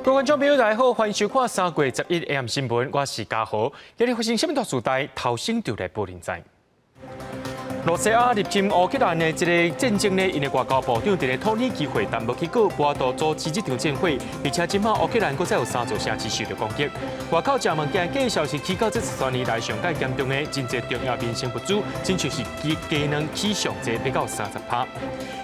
各位观众朋友，大家好，欢迎收看3月11 AM 新闻，我是嘉豪。今日发生什么大事代？头先就来报连载。罗西亚入侵乌克兰的这个战争呢，因为外交部长伫个讨论机会，但无结果，波多组织这场战会，而且今麦乌克兰搁再有3座城市受到攻击。外口正物件，计消息起到这13年来上界严重的经济重要民生不足，亲像是鸡卵起上济比到30%。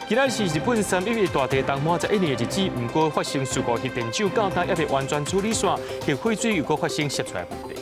今仔是日本311的大地动满11年的日子，不过发生事故核电厂到达也未完全处理线，核废水又搁发生泄出来问题。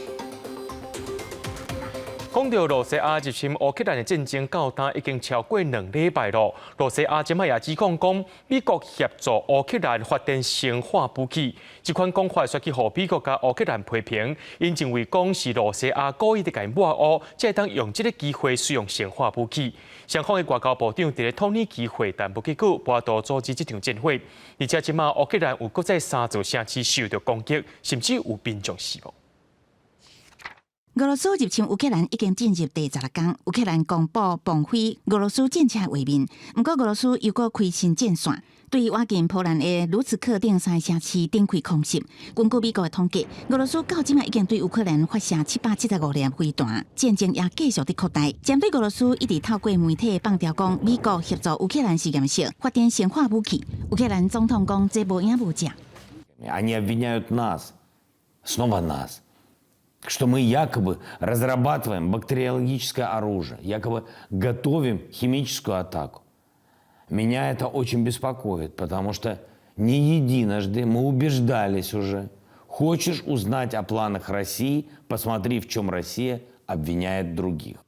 讲到罗西亚入侵乌克兰的战争到达已经超过2礼拜了。罗西亚今麦也指控讲，美国协助乌克兰发展生化武器，这款讲法却去互美国甲乌克兰批评，因认为讲是罗西亚故意伫甲抹黑，才会当用这个机会使用生化武器。双方的外交部长伫咧讨论机会，但无结果，波多组织这场战会，而且今麦乌克兰有搁再3座城市受到攻击，甚至有民众死亡。俄罗斯入侵乌克兰已经进入第16天，乌克兰公布绑匪俄罗斯战车的画面。不过，俄罗斯又搁开新战线，对瓦近波兰的卢茨克等3个城市展开空袭。根据美国的统计，俄罗斯到今麦已经对乌克兰发射775粒飞弹，战争也继续在扩大。针对俄罗斯一直透过媒体放调讲美国协助乌克兰实验室发展生化武器，乌克兰总统讲这无影无迹。Они обвиняют нас, снова нас. Что мы якобы разрабатываем бактериологическое оружие, якобы готовим химическую атаку. Меня это очень беспокоит, потому что не единожды мы убеждались уже. Хочешь узнать о планах России, посмотри, в чем Россия обвиняет других.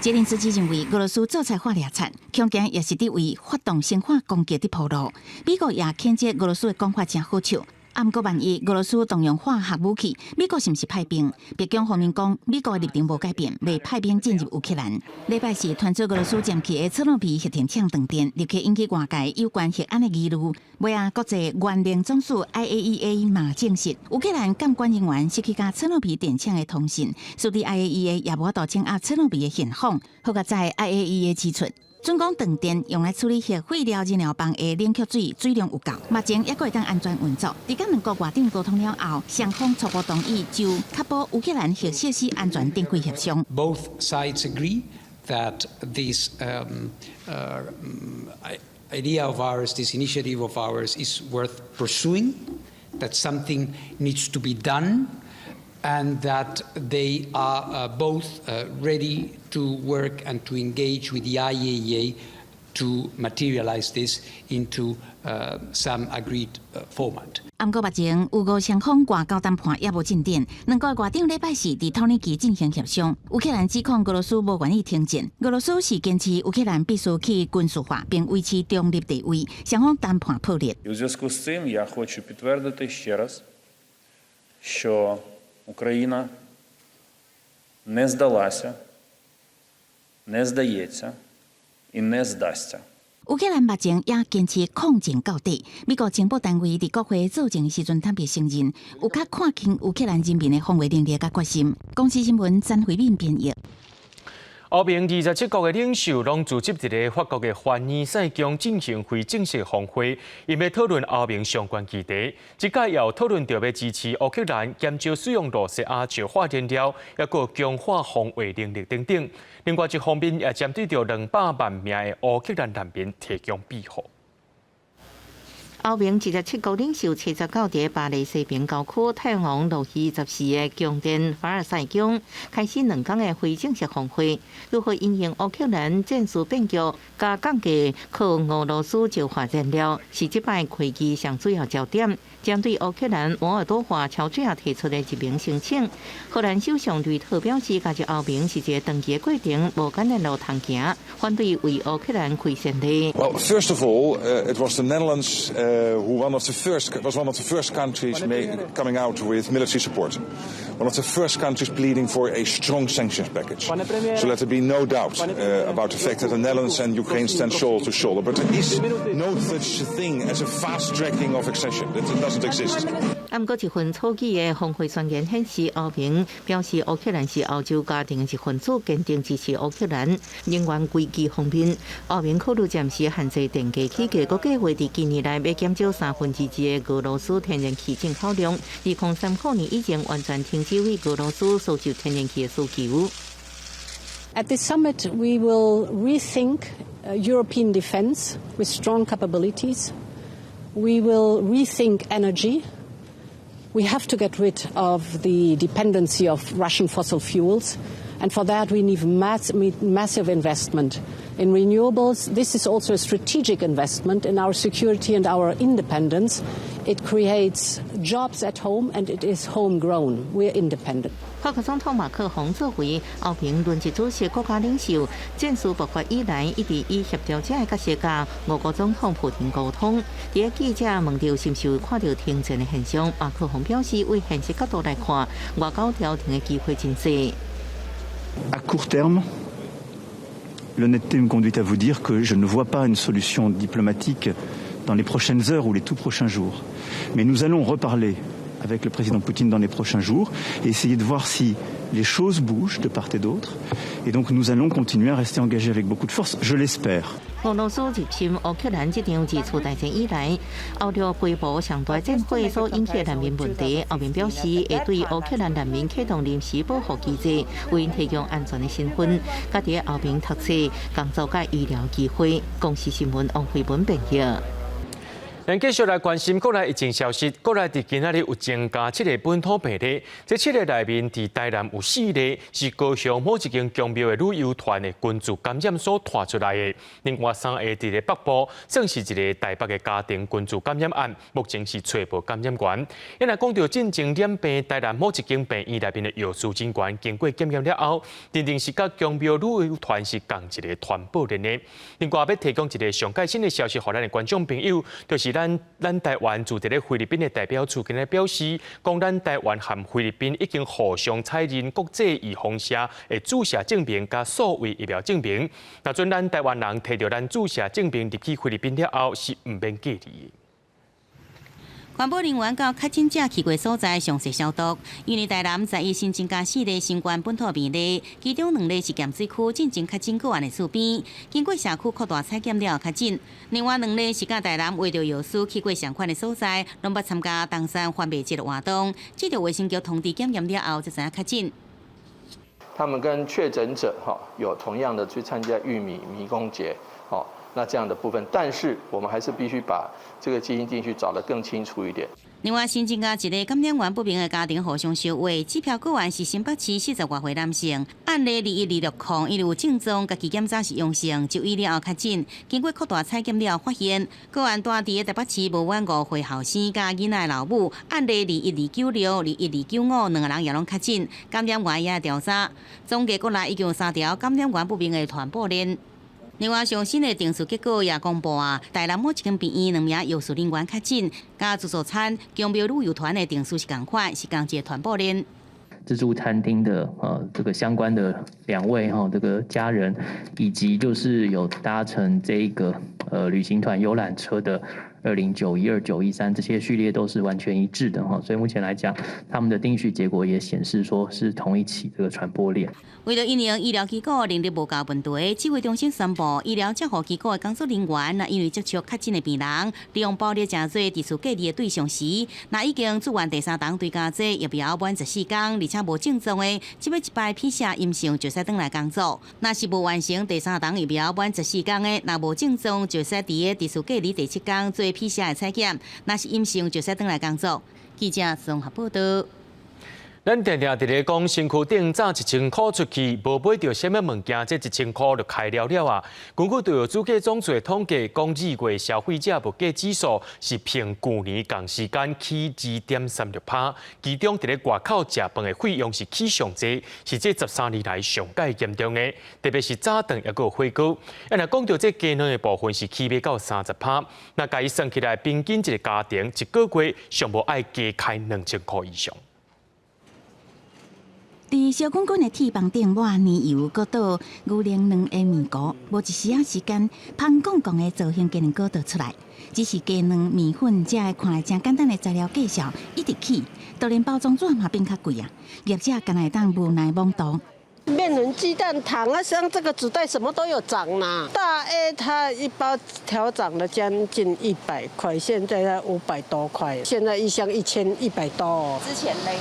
泽连斯基认为俄罗斯做菜化掠产，恐惊也是伫为发动生化攻击的铺路。美国也谴责俄罗斯的讲法真好笑。不过，万一俄罗斯动用化学武器，美国是不是派兵？白宫方面讲，美国的立场无改变，未派兵进入乌克兰。礼拜四传出俄罗斯占去的切诺比核电厂断电，立刻引起外界有关核安的疑虑。尾啊，国际原能总署 IAEA 嘛证实，乌克兰监管人员失去甲切诺比电厂的通信，所以 IAEA 也无法度掌握切诺比的现况。好在在 IAEA 指出。准讲断电用来处理核废料燃料棒的冷却水量有够，目前也会当安全运作。伫甲2个外长沟通了后，双方初步同意就确保乌克兰核设施安全展开协商。Both sides agree that this idea of ours, this initiative of ours, is worth pursuing. That something needs to be done. And that they are both ready to work and to engage with the IAEA to materialize this into some agreed format. 不过目前有5双方外交谈判也无进展，2个外长礼拜四伫讨论期进行协商。乌克兰指控俄罗斯无愿意停战，俄罗斯是坚持乌克兰必须去军事化，并维持中立地位，双方谈判破裂。У зв'язку з цим я хочу підтвердити ще раз, що Україна не здалася, не здається і не здасться. 乌克兰目前也坚持抗战到底。美国情报单位伫国会造证时阵，坦白承认有较看轻乌克兰人民的防卫能力甲决心。公司新闻詹慧敏编译。欧盟27国的领袖拢组织一个法国的欢迎赛宫进行非正式峰会，因要讨论欧盟相关议题。这届也有讨论到要支持乌克兰减少使用罗西亚石化燃料，也有强化防卫能力等等。另外一方面，也针对着200万名的乌克兰难民提供庇护。欧盟27国领袖7到伫巴黎西边郊区太阳王路24的宫殿凡尔赛宫开始2天的非正式峰会，如何应用乌克兰战事变局，加降低靠俄罗斯石化燃料，是这摆会议上主要焦点。针对乌克兰摩尔多瓦朝最后提出的一名申請，荷蘭首相對特表示，加入歐盟是一個長期的過程，無簡單路通行，反對為烏克蘭開先例。Well, first of all, it was the Netherlands who was one of the first countries coming out with military support. One of the first countries pleading for a strong sanctions package. So let there be no doubt about the fact that the Netherlands and Ukraine stand shoulder to shoulder. But there is no such thing as a fast tracking of accession. That doesn't exist. 不过一份草拟的峰会宣言显示，欧盟表示乌克兰是欧洲家庭的一份子，坚定支持乌克兰。能源危机方面，欧盟考虑暂时限制电价起价，各计划在今年内要减少2/3的俄罗斯天然气进口量，2030年以前完全停止为俄罗斯输入天然气的需求。 At this summit, we will rethink European defence with strong capabilities. We will rethink energy. We have to get rid of the dependency of Russian fossil fuels, and for that we need massive investment in renewables. This is also a strategic investment in our security and our independence. It creates jobs at home, and it is homegrown. We're independent. 法国总统马克宏作为欧盟轮值主席国家领袖，战事爆发以来，一直以协调者的角色甲俄国总统普京沟通。在记者问到是不是有看到停战的现象，马克宏表示，为现实角度来看，外交调停的机会真多。À court terme, l'honnêteté me conduit à vous dire que je ne vois pas une solution diplomatique dans les prochaines heures ou les tout prochains jours. Mais nous allons reparler avec le président Poutine dans les prochains jours et essayer de voir si les choses bougent de part et d'autre. Et donc nous allons continuer à rester engagés avec beaucoup de force, je l'espère. 俄罗斯入侵乌克兰这场自次大战以来，欧洲规模上大战火所引起的难民问题，欧盟表示会对乌克兰难民启动临时保护机制，为因提供安全的身份，甲伫欧盟读册、工作甲医疗机会。公视新闻王慧文报道。 咱继续来关心国内疫情消息。国内伫今仔日有增加7个本土病例，这7个内面，伫台南有4例是高雄某一间宫庙的旅游团的群组感染所传出来的。另外3个伫咧北部，算是一个台北的家庭群组感染案，目前是初步感染源。因来讲到进前染病台南某一间病院内面的药师诊官，经过检验了后，认定是甲宫庙旅游团是同一个团伙链的。另外要提供一个上最新的消息，予咱的观众朋友，就是。 咱台湾驻伫咧菲律宾的代表处今日表示，讲咱台湾和菲律宾已经互相采认国际预防社的注射证明甲所谓疫苗证明。那准咱台湾人摕到咱注射证明入去菲律宾了后，是唔免隔离的。 环保人员到确诊者去过所在详细消毒。因为台南在伊新增加4例新冠本土病例，其中2例是咸水区进前确诊个案的厝边，经过社区扩大采检了后确诊。另外2例是甲台南为着药师去过相关的所在，拢捌参加东山贩卖节的活动，接着卫生局通知检验了后，才知影确诊。他们跟确诊者有同样的去参加玉米迷宫节，那这样的部分，但是我们还是必须把这个基因进去找得更清楚一点。另外，新增加1个感染源不明的家庭互相收尾，机票个案是新北市40多岁男性，案例21260，因为有症状，家己检查是阳性，就医了后确诊。经过扩大采检了后发现，个案住伫台北市无远5岁后生加囡仔老母，案例21296、21295，2个人也拢确诊。感染源也调查，总计国内已经有3条感染源不明的传播链。 另外，上新的定数结果也公布啊，台南某一间病院2名药师人员确诊，甲自助餐宫庙旅游团的定数是同款，是同一个传播链。自助餐厅的这个相关的2位这个家人，以及就是有搭乘这个旅行团游览车的2091、2913这些序列都是完全一致的所以目前来讲，他们的定序结果也显示说是同一起这个传播链。为了因应医疗机构能力无够问题，指挥中心宣布，医疗照护机构的工作人员，因为接触确诊的病人，利用包列真多地处隔离的对象时，已经住院第3档对加剂疫苗满14天，而且无症状的，只要一摆PCR阴性就使转来工作。若是无完成第3档疫苗满14天的，若无症状就使伫地处隔离第7天做 PCR 的采检，若是阴性就使转来工作。记者综合报道。 咱常常伫咧讲，身躯顶早1000块出去，无买到什么物件，这1000块就开了了啊！根据对主计总处的统计，讲2月消费者物价指数是平去年同时间起2.36%，其中伫咧外口食饭的费用是起上济，是这13年来上界严重的，特别是早顿也有火锅。若讲到这鸡卵的部分是起码到30%，那甲伊算起来，平均一个家庭一个月上无爱加开2000块以上。 伫小公馆的铁棒顶抹年油搁倒牛奶2个面糊，无一时时间，香港的造型技能搁倒出来。只是鸡卵、米粉这个看来真简单的材料介绍一直起，就连包装纸嘛变较贵啊，业者敢会当无奈懵懂。面粉、鸡蛋、糖啊，像这个纸袋什么都有涨啦。大 A 它一包调涨了将近100块，现在才500多块，现在一箱1100多哦。之前嘞？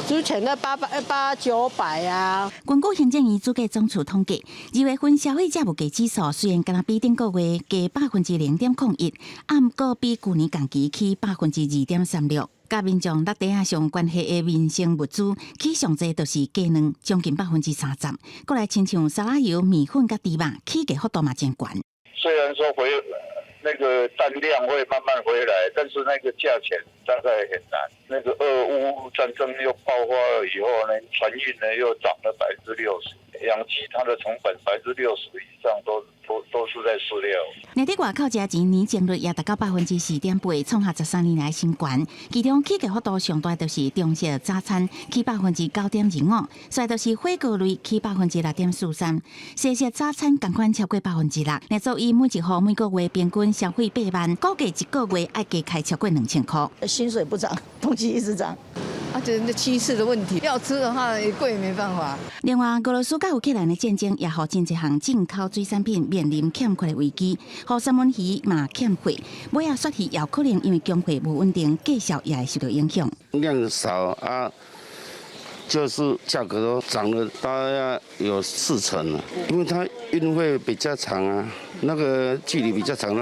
之前的800、900啊。根据行政院主计总处统计，2月份消费者物价指数虽然敢若比顶个月加0.01%，按过比去年同期起2.36%。甲民众落地下上关系的民生物资，起上济就是鸡卵，将近30%。过来亲像沙拉油、米粉甲猪肉，起价幅度嘛真悬。虽然说那个蛋量会慢慢回来，但是那个价钱大概很难。那个俄乌战争又爆发了以后呢，船运呢又涨了60%，养鸡它的成本60%以上都是在饲料。内地外口价钱年增率也达到4.8%，创下13年来新高。其中起价幅度上大就是中式早餐起9.25%，再就是火锅类起6.43%，西式早餐同款超过6%。那所以每一户每个月平均消费8万，估计一个月要加开超过2000块。薪水不涨，东西一直涨。就是那趋势的问题，要吃的话也贵没办法。另外，俄罗斯甲乌克兰的战争也让真侪项进口水产品面临欠缺的危机，和三文鱼嘛欠货，尾仔雪鱼也有可能因为供货不稳定，价销也会受到影响。量少啊，就是价格都涨了大概有40%了，因为它运费比较长啊，那个距离比较长，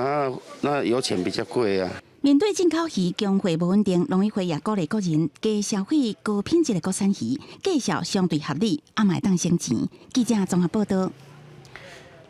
那油钱比较贵啊。面对进口鱼供货不稳定，农委会也鼓励国人加消费高品质的国产鱼，价销相对合理，也卖当省钱。记者综合报道。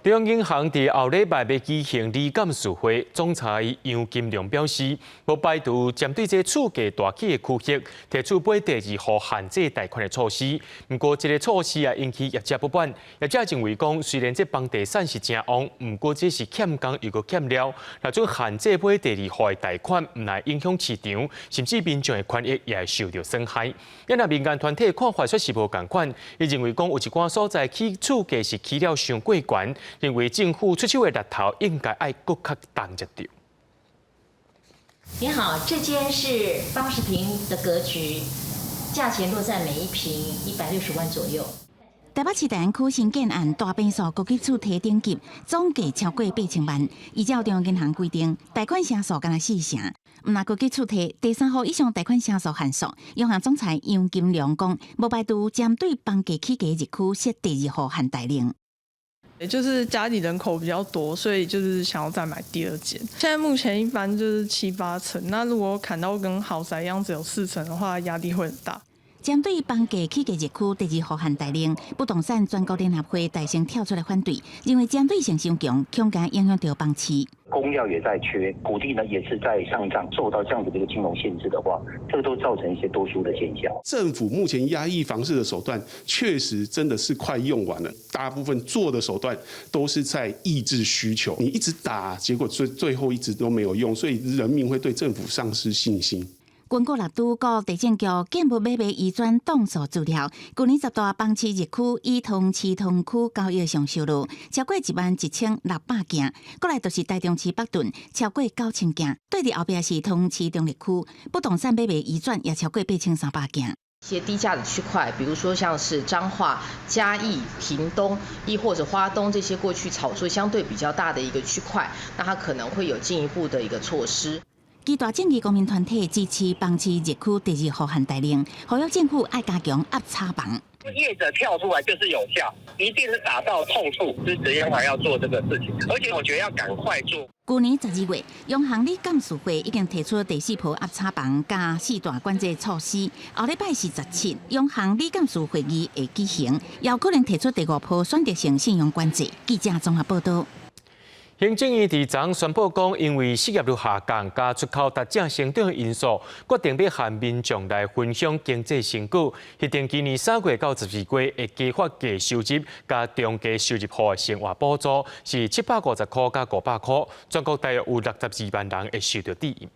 中央银行伫后礼拜要举行理监事会，总裁杨金龙表示，无排除针对这厝价大起的区域，提出买第2户限制贷款的措施。不过，这个措施也引起业者不满。业者认为讲，虽然这房地产是真旺，不过这是欠工又搁欠料，那种限制买第2户的贷款，唔来影响市场，甚至民众的权益也会受到损害。因那民间团体看法却是无共款，伊认为讲有一寡所在起厝价是起了上过悬。认为政府出手的力头应该爱更较重一点。你好，这间是80平的格局，价钱落在每一平160万左右。台北市大安区新建案大坪数高级厝体顶级，总价超过8000万。依照中央银行规定，贷款成数干那4成。毋那高级厝体第3户以上贷款成数限数，银行总裁杨金良讲，无排除针对房价起价日区设第2户限贷令。就是家里人口比较多，所以就是想要再买第2间。现在目前一般就是7、8成，那如果砍到跟豪宅一样只有4成的话，压力会很大。针对房价起价日区第2户限贷令，不动产全国联合会大声跳出来反对，认为针对性伤强，恐惊影响到房市。工料也在缺，土地呢也是在上涨，受到这样子的一个金融限制的话，这个都造成一些多输的现象。政府目前压抑房市的手段，确实真的是快用完了，大部分做的手段都是在抑制需求，你一直打，结果最后一直都没有用，所以人民会对政府丧失信心。根据六都国地政局建物买卖移转动数资料，去年10大房市日区以同市同区交易上收入超过11600件，过来就是台中市北屯超过9000件，对伫后壁是同市中立区不动产买卖移转也超过8300件。一些低价的区块，比如说像是彰化、嘉义、屏东，亦或者花东这些过去炒作相对比较大的一个区块，那它可能会有进一步的一个措施。其大正义公民团体支持房市日区第2户限贷令，呼吁政府爱加强压差房。业者跳出来就是有效，一定是打到痛处，支持央行要做这个事情，而且我觉得要赶快做。去年12月，央行理监事会已经提出第4波压差房加4大管制措施，后礼拜是17，央行理监事会议会举行，也有可能提出第5波选择性信用管制。记者综合报道。行政院伫昨宣布讲，因为失业率下降加出口达正成长的因素，决定要和民众来分享经济成果。预定今年3月到12月会加发价收入加中价收入户的生活补助是750块加500块，全国大约有62万人会受到抵。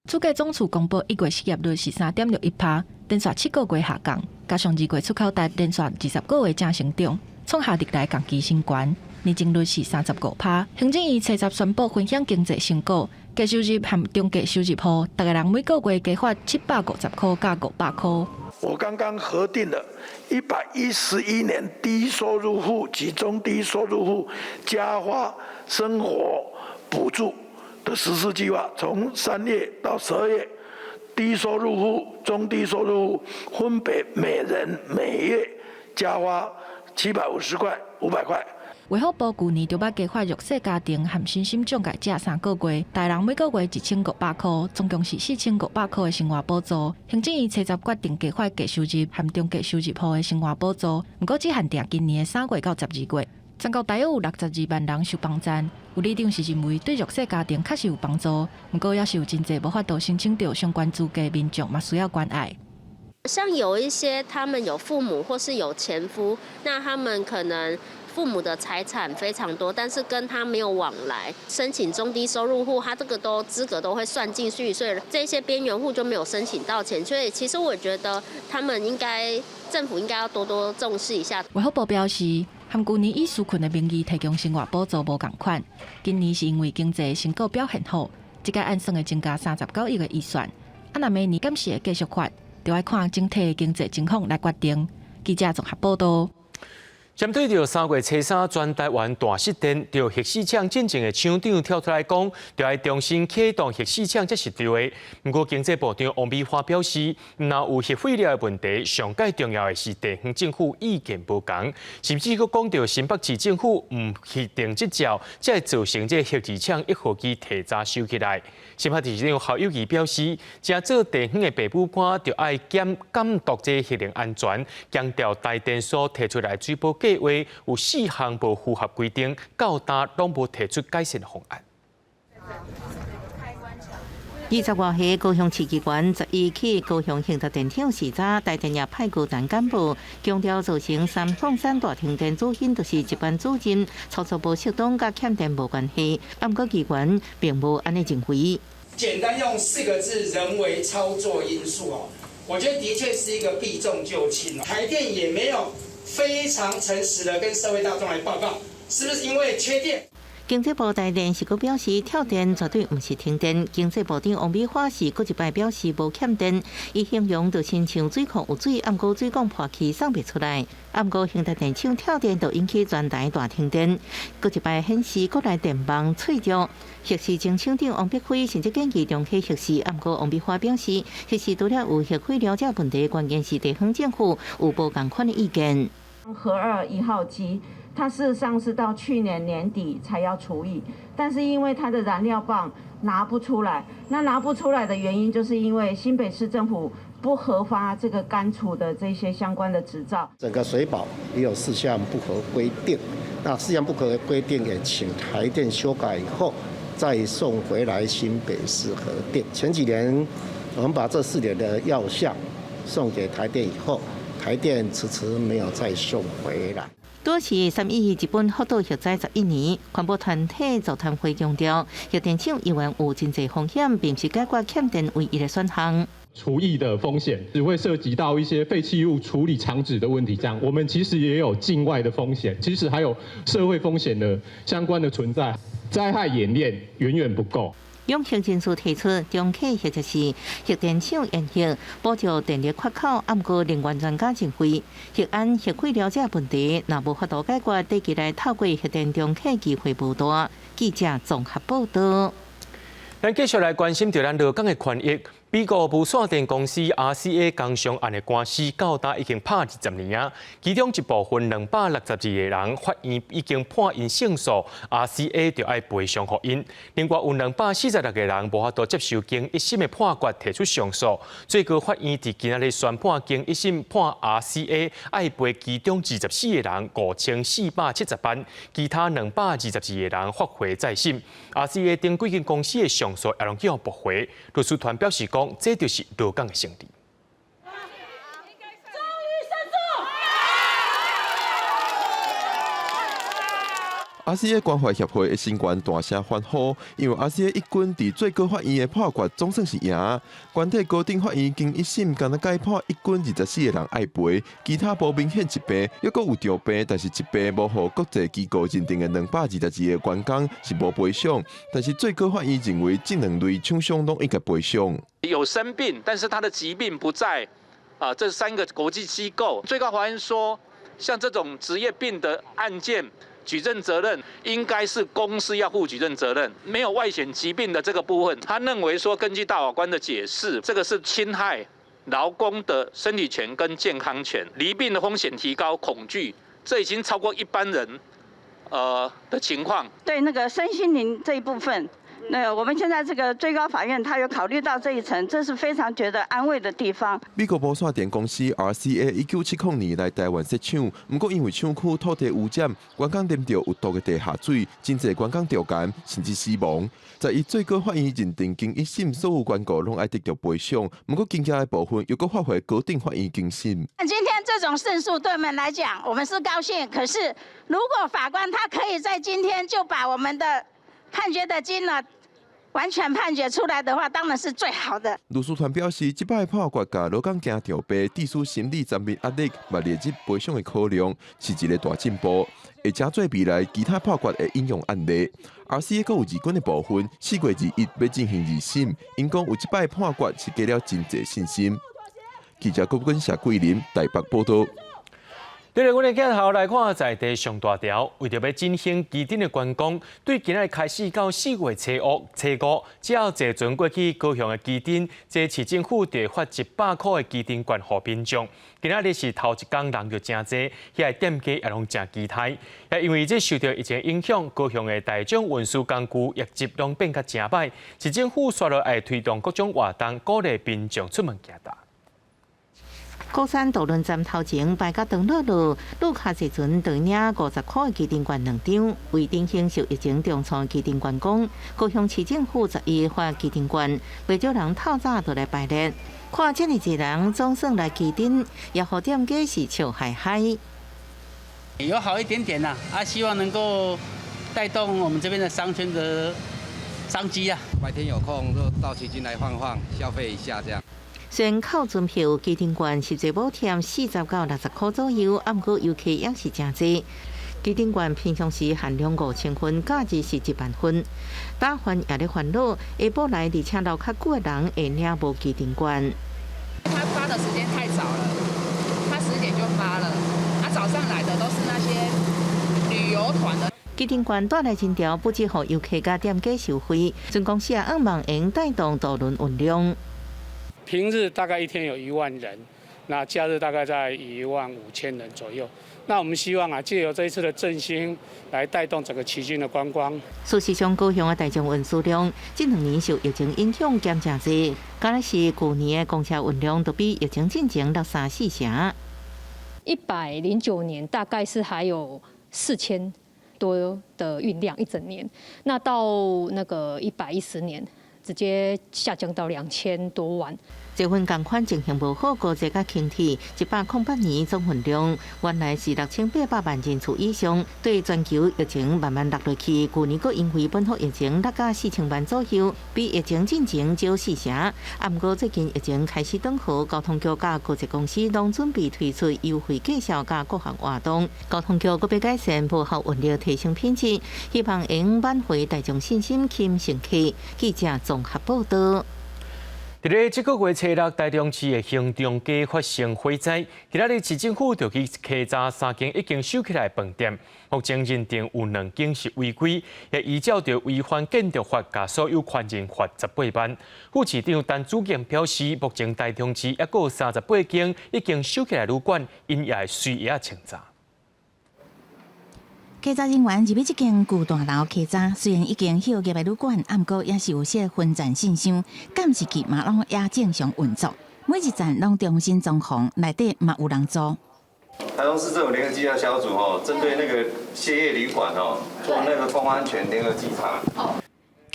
主计总处公布1月失业率是3.61%，连续7个月下降，加上2月出口达连续20个月正成长，创下历来同期新高。年增率是35%。行政院七十宣布分享经济成果，低收入和中低收入户，大家人每个月加发750块加500块。我刚刚核定了111年低收入户及中低收入户加发生活补助的实施计划，从3月到12月，低收入户、中低收入户分别每人每月加发750块、500块。卫福部去年就捌加发弱势家庭和身心障碍者3个月，大人每个月1500块，总共是4500块的生活补助。行政院七十决定加发低收入和中低收入户的生活补助，不过只限定今年的3月到12月。全国大约有62万人受帮赞，有立场是认为对弱势家庭确实有帮助，不过也是有真侪无法度申请到相关资格的民众嘛需要关爱。像有一些他们有父母或是有前夫，那他们可能父母的财产非常多，但是跟他没有往来，申请中低收入户，他这个资格都会算进去，所以这些边缘户就没有申请到钱。所以其实我觉得他们政府应该要多多重视一下。卫福部表示，和去年以纾困的名义提供生活补助无同款，今年是因为经济成果表现好，这个按算会增加39亿的预算。若明年敢是会继续发，就要看整体经济情况来决定。记者综合报道。针对着3月初3全台湾大失电，着核市场进前的厂长跳出来讲，着要重新启动核市场才是对的。不过经济部长王美花表示，若有核废料的问题，上界重要的是地方政府意见不同，甚至佫讲到新北市政府唔去定这照，才会造成这核市场1号机提早收起来。新北市长侯友宜表示，正做地方的爸母官，着要监督这核能安全，强调台电所提出来追捕计划有4项无符合规定，到达拢无提出改善方案。20外岁高雄市议员11起高雄兴达电厂视察，台电也派高层干部强调，造成3凤山大停电主因就是一般主任操作无适当，甲欠电无关系。不过议员并无安尼认为。简单用4个字：人为操作因素哦。我觉得的确是一个避重就轻。台电也没有非常诚实的跟社会大众来报告，是不是因为缺电？经济部台电是阁表示，跳电绝对毋是停电。经济部长王美花是阁一摆表示无欠电，伊形容就亲像水库有水，暗过水管破去送袂出来。暗过兴达电厂跳电，就引起全台大停电。阁一摆显示国内电网脆弱。核市前厂长王碧辉甚至建议重启核市，暗过王美花表示，核市除了有核废料这问题，关键是地方政府有无共款的意见。核2 1号机。它事实上是到去年年底才要除役，但是因为它的燃料棒拿不出来，那拿不出来的原因就是因为新北市政府不核发这个干储的这些相关的执照。整个水保也有4项不合规定，那4项不合规定也请台电修改以后再送回来新北市核电。前几年我们把这4点的要项送给台电以后，台电迟迟没有再送回来。多是3亿日本福岛核灾11年，环保团体座谈会强调，核电厂依然有真侪风险，并是解决欠电唯一的选项。除役的风险只会涉及到一些废弃物处理场址的问题，这样我们其实也有境外的风险，其实还有社会风险的相关的存在，灾害演练远远不够。永行真书提出，重启核设施，核电厂延续补助电力缺口，不过能源专家认为，核安核废料这问题，若无法度解决，短期内透过核电重启机会无大。记者综合报道。咱继续来关心着咱劳工的权益。美国无线电公司 RCA 工伤案的官司到达已经拍20年啊，其中一部分262个人法院已经判因胜诉 ，RCA 就要赔偿给因。另外有246个人无法度接受经一审的判决，提出上诉。最高法院伫今日宣判经一审判 RCA 要赔其中24个人5470万，其他222个人发回再审。RCA 等几间公司的上诉也拢叫驳回。律师团表示讲，这就是劳工的胜利。RCA 关怀协会的成员大声欢呼，因为 RCA 一军伫最高法院的判决总算是赢。全体高等法院经一审，敢若解判一军24个人爱赔，其他无明显疾病，抑阁有着病，但是疾病无互国际机构认定的222个员工是无赔偿。但是最高法院认为，这两类厂商拢应该赔偿。有生病，但是他的疾病不在这3个国际机构。最高法院说，像这种职业病的案件。举证责任应该是公司要负举证责任，没有外显疾病的这个部分，他认为说，根据大法官的解释，这个是侵害劳工的身体权跟健康权，罹病的风险提高，恐惧，这已经超过一般人的情况。对那个身心灵这一部分。我们现在这个最高法院，他有考虑到这一层，这是非常觉得安慰的地方。美国无线电公司 RCA 1970年来台湾设厂，不过因为厂区土地污染，员工啉到有毒的地下水，真侪员工着监甚至死亡。在伊最高法院认定，经一审所有原告拢爱得到赔偿，不过更加的部分又搁发回高等法院更审。今天这种胜诉对我们来讲，我们是高兴。可是如果法官他可以在今天就把我们的判决的金额完全判决出来的话，当然是最好的。律师团表示，这摆判决甲劳工家庭被地主心理层面压力，嘛列入赔偿的考量，是一个大进步，会加做未来其他判决的应用案例。RCA 阁有二军的部分，4月21要进行2审，因讲有这摆判决是给了真侪信心。记者郭根谢桂林台北报道。对了，我哋今后来看在地上大条，为着要进行基顶的观光，对今日开始到4月初5，只要坐船过去高雄的基顶，这市政府就发100块的基顶券给民众。今日是头一天人就真多，遐店家也拢真期待。也因为这受到疫情影响，高雄的大众运输工具业绩量变较真歹，市政府刷落来推动各种活动，鼓励民众出门行大。高山渡轮站头前摆甲长乐路，路卡坐船就领50块基顶券2张，为振兴受疫情重创基顶员工，高雄市政府11发基顶券，不少人透早就来排列。看这么多人总算来基顶，也好店家是笑嗨嗨。有好一点点啦，希望能够带动我们这边的商圈的商机啊。白天有空就到旗津来晃晃，消费一下这样。虽然靠船票基顶券实际补贴40到60块左右，不过游客也是真多。基顶券平常时限量5000分，假日是1万分。打翻也咧烦恼，下晡来而且留较久的人会领无基顶券。他发的时间太早了，他10点就发了，早上来的都是那些旅游团的。基顶券带来真条，不只互游客甲店家受惠，船公司也望能带动渡轮运量。平日大概一天有1万人，那假日大概在15000人左右。那我们希望借由这一次的振兴，来带动整个旗津的观光。事实上，高雄的大众运输量这2年受疫情影响减真多，敢若是去年的公车运量都比疫情之前落3-4成。109年大概是还有4000多的运量一整年，那到那个110年。直接下降到2000多万。这份同款情形无好，高铁甲轻铁108年总运量原来是6800万人次以上，对全球疫情慢慢落落去，去年阁因为本土疫情落到4000万左右，比疫情之前少4成。不过最近疫情开始转好，交通局甲高铁公司拢准备推出优惠介绍甲各项活动。交通局阁要改善幕后运力，提升品质，希望能挽回大众信心，吸引乘客。记者综合报道。伫咧这个月初6，台中市的行中街发生火灾，今日市政府就去稽查3间已经收起来的饭店，目前认定有2间是违规，也依照着违反建筑法，甲所有权人罚18万。副市长陈祖健表示，目前台中市还有38间已经收起来旅馆，因也需要清查。稽查人员入去这间旧大楼稽查，虽然已经休业的旅馆，不过也是有些分站现象，监视器嘛拢也正常运作，每一站拢重新装潢，内底嘛有人住。台中市政府联合稽查小组针对那个歇业旅馆做那个公安安全联合稽查。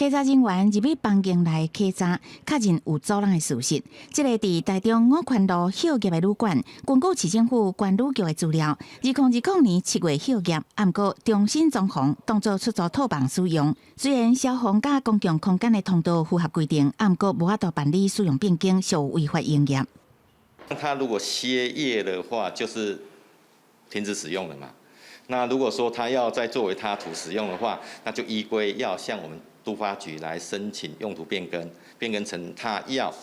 稽查人员入去房间内稽查，确认有走人的事实。这个伫台中五权路休业的旅馆，根据市政府管理局的资料，2020年7月休业，不过重新装潢，当作出租套房使用。虽然消防甲公共空间的通道符合规定，不过无法度办理使用变更，属违法营业。他如果歇业的话，就是停止使用了嘛。那如果说他要再作为他土使用的话，那就依规要向我们都发局来申请用途变更，变更成他要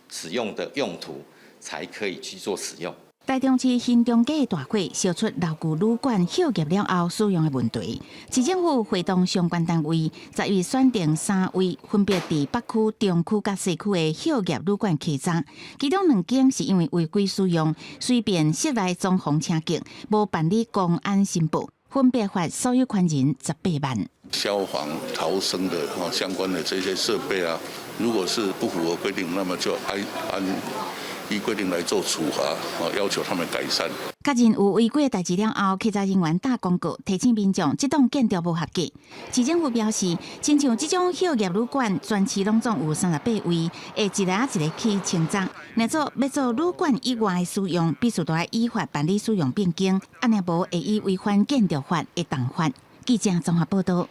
使用的用途，才可以去做使用。台中市新中街的大火烧出老旧旅馆休业了后使用的问题，市政府会同相关单位10月选定3位，分别伫北区、中区甲西区的休业旅馆稽查，其中2间是因为违规使用，随便室内装潢清洁，无办理公安申报，分别罚所有权人18万。消防逃生的相关的这些设备啊，如果是不符合规定，那么就按依规定来做处罚，要求他们改善。确认有违规的代志了后，稽查人员打公告提醒民众，这栋建筑无合格。市政府表示，亲像这种休业旅馆，全市拢总有38位，会一个一个去清查。若做要做旅馆以外的使用，必须要依法办理使用变更，安若无会以违反建筑法的重罚。记者综合报道。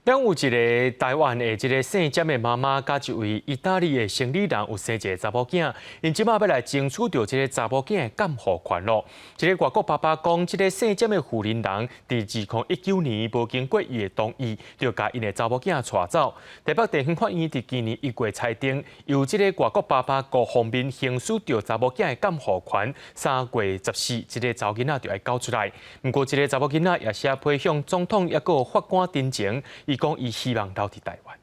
咱有一个台湾的一个姓詹的妈妈，甲一位意大利的生理人有生一个查某囝，因即马要来争取到这个查某囝的监护权咯。一个外国爸爸讲，这个姓詹的妇人人，伫2019年无经过伊的同意，就甲因的查某囝带走。台北地方法院伫今年1月裁定，由这个外国爸爸各方面行使到查某囝的监护权，3月14，这个查某囡仔就要交出来。不过，这个查某囡仔也写批向总统也个法官申请。伊讲，伊希望留伫台湾。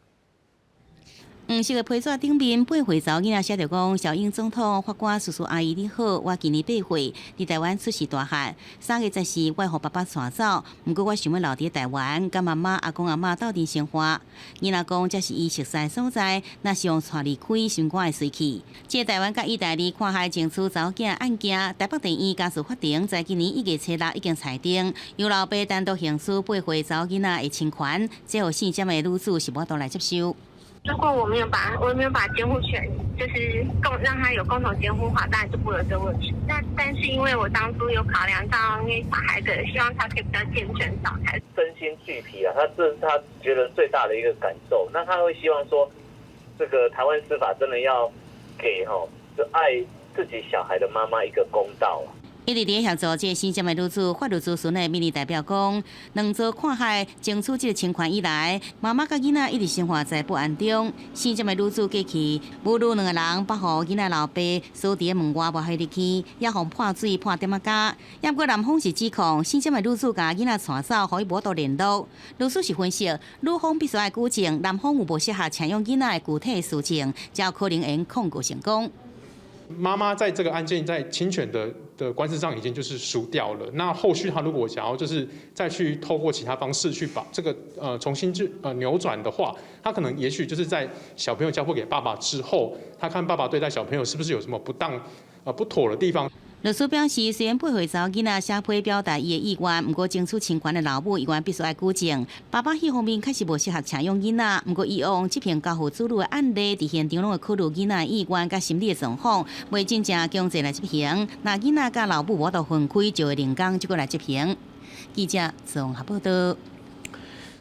是个批纸顶面8岁查某囡仔写着讲：小英总统、法官叔叔阿姨你好，我今年8岁，伫台湾出世大汉。3月14，我互爸爸带走，不过我想要留伫台湾，甲妈妈、阿公阿嬷斗阵生活。囡仔讲这是伊熟悉的所在，若是用带离开，心肝会碎去。这台湾甲意大利看海争取查某囝案件，台北地院家事法庭在今年1月7日已经裁定，由老爸单独行使8岁查某囡仔的侵权，这互姓詹的女子是无法度来接受。如果我没有把监护权，就是让他有共同监护法，当然就不会有这个问题。那但是因为我当初有考量到，因为小孩的希望他可以比较健全长才身心俱疲啊，这是他觉得最大的一个感受。那他会希望说，这个台湾司法真的要给就爱自己小孩的妈妈一个公道啊。一直伫协助这新占的女子法律咨询的民意代表讲，两座看海争取这个侵权以来，妈妈甲囡仔一直生活在不安中。新占的女子过去母女2个人把互囡仔老爸锁伫门外无许入去，也互泼水泼点仔甲。也不过男方是指控新占的女子甲囡仔带走，互伊无度联络。律师是分析，女方必须要举证，男方有无适合请用囡仔的具体事情，才有可能会控告成功。妈妈在这个案件在侵权的官司上已经就是输掉了。那后续他如果想要就是再去透过其他方式去把这个重新去扭转的话，他可能也许就是在小朋友交付给爸爸之后，他看爸爸对待小朋友是不是有什么不当不妥的地方。律师表示，虽然8岁查某囡仔写批表达伊的意愿，不过争取侵权的老母意愿必须要举证。爸爸迄方面确实无适合请用囡仔，不过以往这篇交付子女的案例，伫现场拢会考虑囡仔意愿甲心理的状况，未真正强制来执行。那囡仔甲老母无度分开，就会另讲就过来执行。记者综合报道。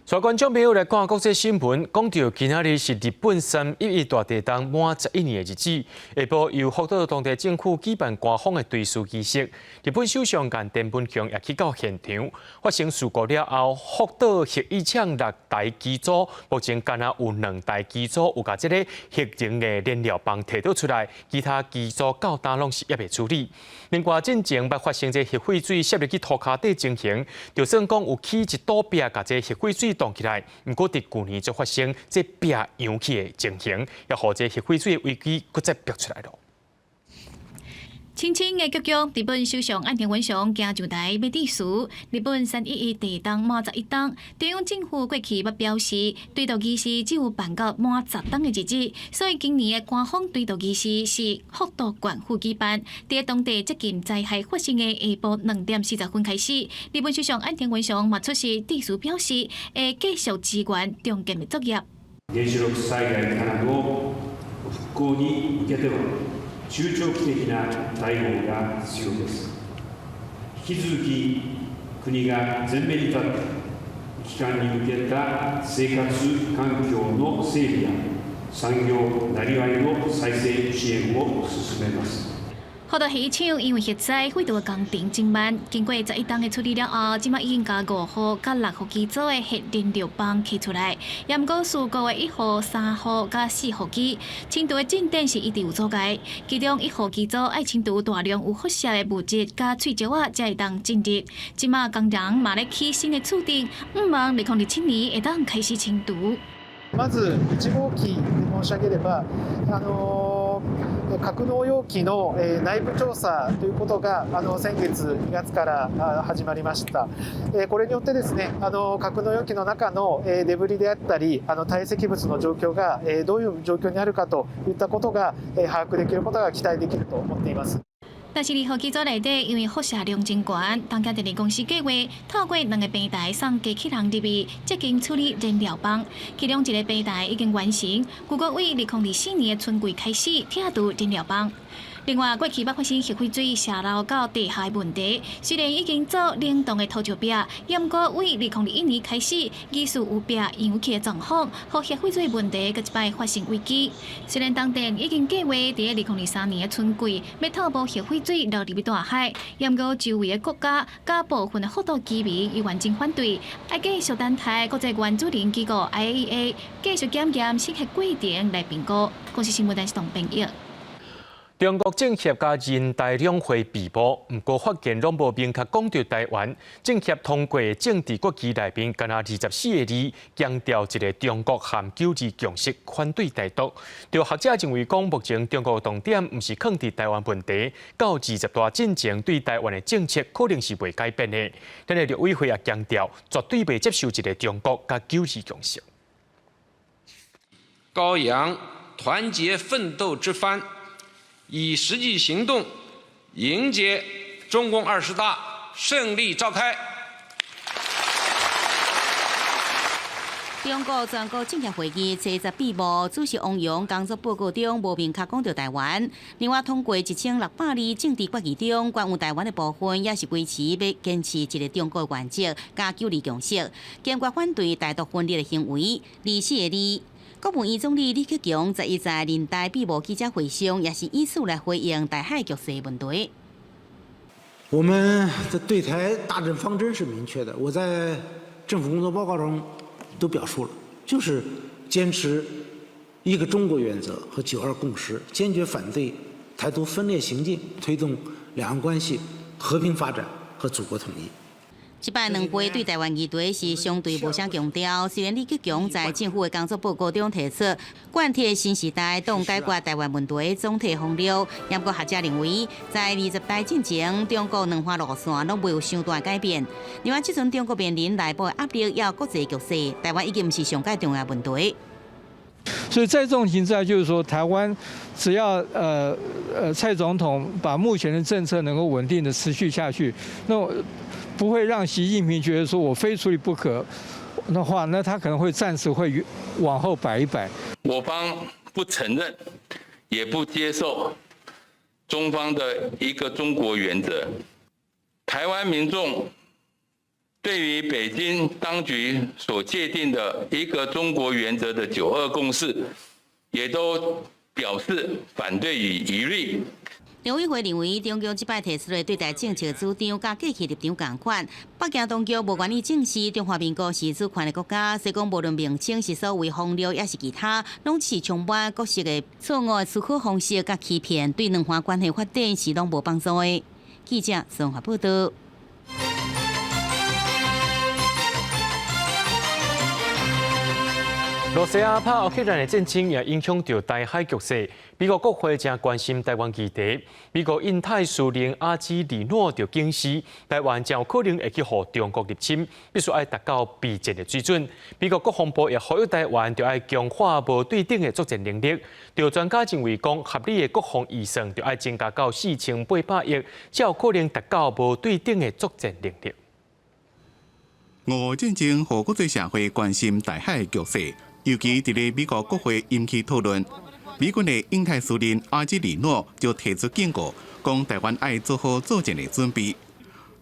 全观众朋友来看国际新闻，讲到今仔日是日本3.11大地震满11年的日子，下晡由福岛当地政府举办官方的追思仪式。日本首相岸田文雄也去到现场。发生事故了后，福岛核一厂6台机组，目前敢若有2台机组有甲这个核能的燃料棒摕倒出来，其他机组到今拢是还未处理。另外，进前捌发生这核废水摄入去涂骹底情形，就算讲有起一堵壁，甲这核废水冻起来，不过伫去年就发生这壁扬起的情形，也让这核废水的危机搁再爆出来了。清清的剧日本首相岸田文雄行上台要致辞。日本311地当满11档，中央政府过去捌表示，追悼仪式只有办到满10档的日子，所以今年的官方追悼仪式是福岛县府举办，在当地接近灾害发生的下晡2点40分开始。日本首相岸田文雄嘛出席致辞表示，会继续支援中建的作业。原子力災害からの復興に向けては中長期的な対応が必要です。引き続き国が前面に立って帰還に向けた生活環境の整備や産業なりわいの再生支援を進めます。福岛县厂因为核灾毁掉工程真慢，经过11档的处理了后，即马已经甲5号、甲6号机组的核燃料棒取出来，也毋过事故的1号、3号、甲4号机，清除的进展是一直有阻碍。其中1号机组爱清除大量有辐射的物质甲碎石仔，才会当进入。即马工人嘛咧起新的厝顶，毋望2007年会当开始清除。まず1号機で申し上げれば、格納容器の内部調査ということが先月2月から始まりました。これによってですね、格納容器の中のデブリであったり堆積物の状況がどういう状況にあるかといったことが把握できることが期待できると思っています。但是2号机组内底因为辐射量真悬，东京电力公司计划透过2个平台送机器人入去接近处理燃料棒，其中1个平台已经完成，旧国为2024年的春季开始拆除燃料棒。另外，过去捌发生核废水泄漏到地下的问题，虽然已经做冷冻的土石壁，也毋过为2021年开始，疑似有壁扬起的状况，和核废水问题搁一摆发生危机。虽然东电已经计划伫2023年的春季要透过核废水流入大海，也毋过周围的国家甲部分的福岛居民伊完全反对，要继续等待国际原子能机构 IAEA 继续检验审核过程来评估。公司新闻台是董秉义。中国政协甲人大两会被捕，不过法院拢无明确讲到台湾。政协通过政治国旗内面，干那24个字，强调一个中国含9字共识，反对台独。就学者认为讲，目前中国重点毋是放伫台湾问题，到20大进程对台湾的政策可能是袂改变的。但是陆委会也强调，绝对袂接受一个中国甲9字共识。高扬团结奋斗之帆。以实际行动迎接中共20大胜利召开。中国全国政协会议7日闭幕，主席王勇工作报告中无明确讲到台湾。另外，通过1600字政治决议中，关于台湾的部分也是维持要坚持一个中国原则，加9字共识，坚决反对台独分裂的行为。24个字。国务院总理李克强11在人大闭幕记者会上，也是以此来回应台海局势问题。我们的对台大政方针是明确的，我在政府工作报告中都表述了，就是坚持一个中国原则和9·2共识，坚决反对台独分裂行径，推动两岸关系和平发展和祖国统一。即摆两杯对台湾议题是相对无啥强调，虽然李克强在政府的工作报告中提出贯彻新时代党解决台湾问题总体方略，也不过学者认为，在20大进程，中国两化路线拢未有相大改变。另外，即阵中国面临内部的压力，也有国际局势，台湾已经不是上界重要问题。所以在这种情况下，就是说，台湾只要蔡总统把目前的政策能够稳定的持续下去，那不会让习近平觉得说我非处理不可的话，那他可能会暂时会往后摆一摆。我方不承认，也不接受中方的一个中国原则。台湾民众对于北京当局所界定的一个中国原则的9·2共识，也都表示反对与疑虑。陆委会认为，中共即摆提出的对台政策主张，甲过去立场同款。北京当局无愿意正视中华民国是主权的国家，所以讲无论名称是所谓方略，也是其他，拢是充满各式的错误的思考方式，甲欺骗，对两岸关系发展是拢无帮助的。记者综合报道。罗西亚拍乌克兰的战争也影响到台海局势。美国国会正关心台湾议题。美国印太司令阿基里诺就警示，台湾将有可能会去互中国入侵，必须要达到备战的水准。美国国防部也呼吁台湾就要强化无对等的作战能力。有专家认为，讲合理的国防预算就要增加到4800亿，才有可能达到无对等的作战能力。俄乌战争让国际社会关心台海局势。尤其伫咧美国国会引起讨论，美军的印太司令阿基里诺就提出警告，讲台湾爱做好作战的准备。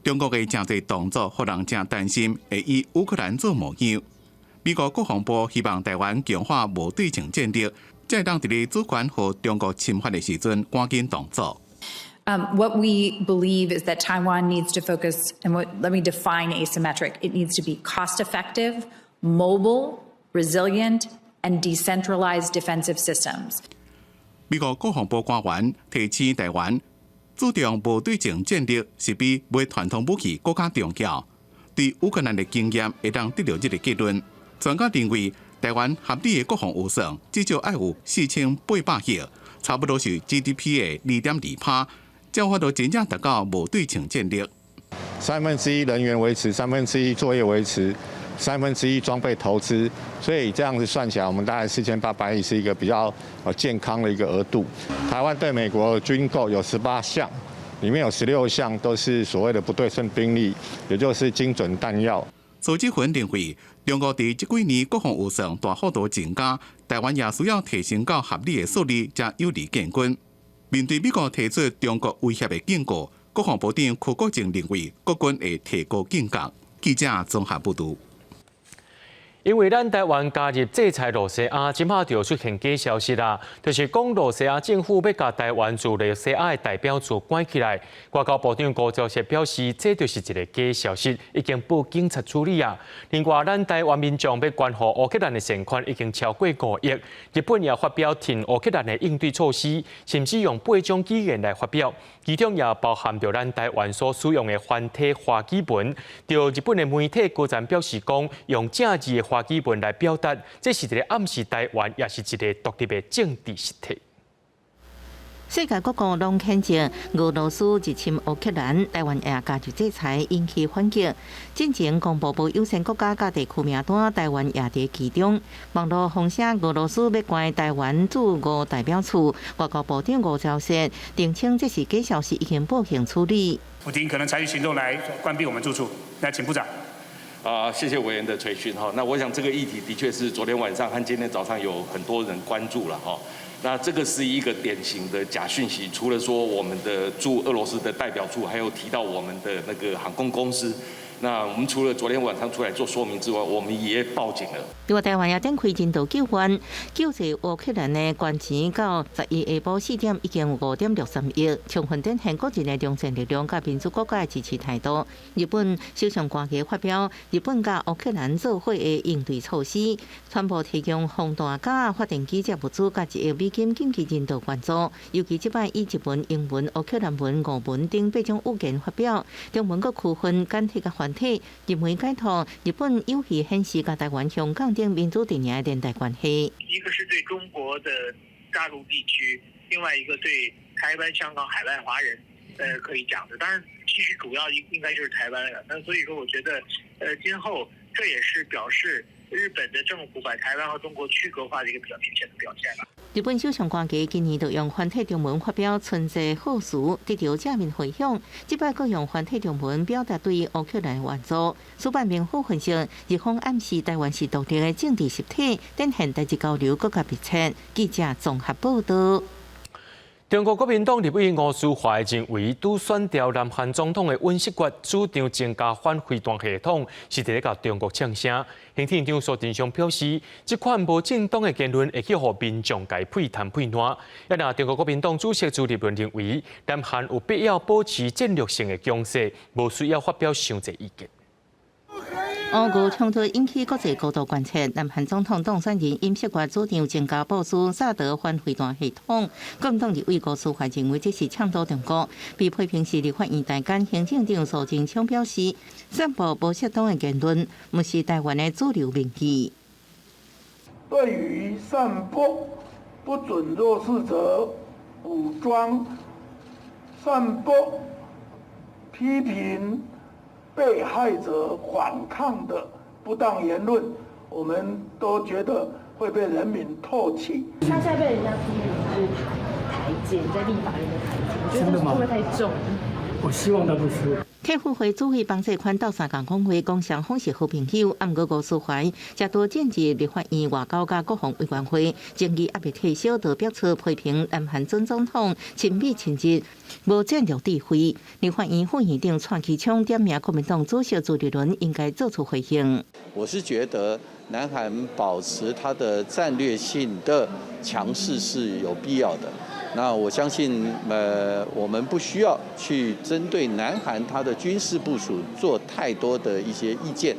中国的真侪动作，互人真担心会以乌克兰做模样。美国国防部希望台湾强化无对称战略，才当伫咧主权和中国侵犯的时阵赶紧动作。What we believe is that Taiwan needs to focus, and let me define asymmetric. It needs to be cost-effective, mobile, resilient, and decentralized defensive systems. 美国国防部官员提醒台湾，注重无对称战略是比买传统武器更加重要。对乌克兰的经验会当得到这个结论。专家认为，台湾合理的国防预算至少要有4800亿，差不多是 GDP 的2.2%，才有法度真正达到无对称战略。1/3人员维持，1/3作业维持。1/3装备投资，所以这样子算起来，我们大概4800亿是一个比较健康的一个额度。台湾对美国军购有18项，里面有16项都是所谓的不对称兵力，也就是精准弹药。苏志芬认为，中国伫这几年国防预算大幅度增加，台湾也需要提升到合理的数字，才有利建军。面对美国提出中国威胁的警告，国防部长柯国正认为，国军会提高警觉。记者综合报道。因为咱台湾加入制裁罗西亚，即马就出现假消息啦，就是讲罗西亚政府要甲台湾驻罗西亚的代表处关起来。外交部长高桥表示，这就是一个假消息，已经报警察处理啊。另外，咱台湾民众要关护乌克兰的善款已经超过5亿。日本也发表挺乌克兰的应对措施，甚至用8种语言来发表，其中也包含着咱台湾所使用的繁体华基本。就日本的媒体居然表示讲，用正字的华基本来表达，这是一个暗示台湾，也是一个独立的政治实体。世界各国拢谴责俄罗斯入侵乌克兰，台湾也加入制裁，引起反击。进前公布部优先国家甲地区名单，台湾也伫其中。网络风声俄罗斯要关台湾驻俄代表处，外交部长吴钊燮澄清这是假消息，已经报警处理。普丁可能采取行动来关闭我们住处，那请部长。谢谢委员的垂讯哈。那我想这个议题的确是昨天晚上和今天早上有很多人关注了哈。那这个是一个典型的假讯息，除了说我们的驻俄罗斯的代表处，还有提到我们的那个航空公司。那我们除了昨天晚上出来做说明之外，我们也报警了。另外，台湾也展开人道救援，救济乌克兰的捐钱到11下晡4点已经有5.63亿，充分展现国人的良善力量甲民主国家的支持态度。日本首相官邸发表日本甲乌克兰做伙的应对措施，全部提供防弹甲法定机械物资甲1亿美金紧急人道援助。尤其这摆以日文、英文、乌克兰文、俄文等8种语言发表，中文阁区分简体甲繁体，日媒解读日本有意显示甲台湾、香港等民主阵营的连带关系。一个是对中国的大陆地区，另外一个对台湾、香港海外华人，可以讲的。当然，其实主要应该就是台湾了。那所以说，我觉得，今后这也是表示日本的政府把台湾和中国区隔化的一个比较明显的表现了。日本首相官邸今年就用繁体中文发表春节贺词，得到正面回响。这摆阁用繁体中文表达对乌克兰援助。主办民府分析，日方暗示台湾是独立的政治实体，展现代志交流更加密切。记者综合报道。中国国民党立委吴淑华认为，拄选调南韩总统的尹锡悦主张增加反飞弹系统，是伫咧甲中国呛声。行政长苏贞昌表示，这款无正当的言论会去互民众改配谈配烂。也那中国国民党主席朱立伦认为，南韩有必要保持战略性的强势，无需要发表伤济意见。俄俄冲突引起国际高度关切。南韩总统当选人尹锡悦主张增加部署萨德反飞弹系统，国民党立委吴淑华认为这是倡导中国。被批评是立法院大间行政长苏贞昌表示，散布无适当的言论，不是台湾的主流民意。对于散播不准弱势者武装、散播批评被害者反抗的不当言论，我们都觉得会被人民唾弃。他现在被人家批评是台阶，在立法院的台阶，我觉得这会不会太重？我希望他不是。客户会主委帮这款斗相共讲话，讲双方是好朋友。毋过吴淑怀则多建议立法院外交甲国防委员会争议也未退烧，就表示批评南韩前总统亲密亲热，无战略智慧。立法院副院长蔡其昌点名国民党主席朱立伦应该做出回应。我是觉得南韩保持它的战略性的强势是有必要的。那我相信，我们不需要去针对南韩它的军事部署做太多的一些意见。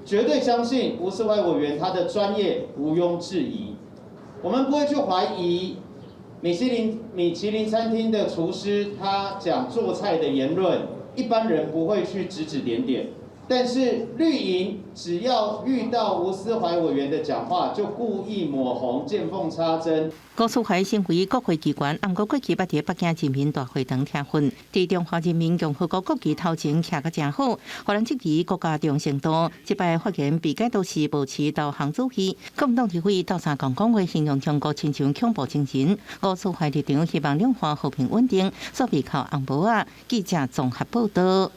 绝对相信吴思怀委员他的专业毋庸置疑，我们不会去怀疑米其林餐厅的厨师他讲做菜的言论，一般人不会去指指点点。但是绿营只要遇到吴思怀委员的讲话，就故意抹红、见缝插针。吴思怀身为国会机关，毋过过去捌伫北京人民大会堂听训，伫中华人民共和国国旗头前徛个真好，互人质疑国家忠诚度。即摆发言被解读是保持导航主义，国民党议会斗相共讲话，形容中国亲像恐怖精神。吴思怀立场希望两岸和平稳定，所以靠红帽啊。记者综合报道。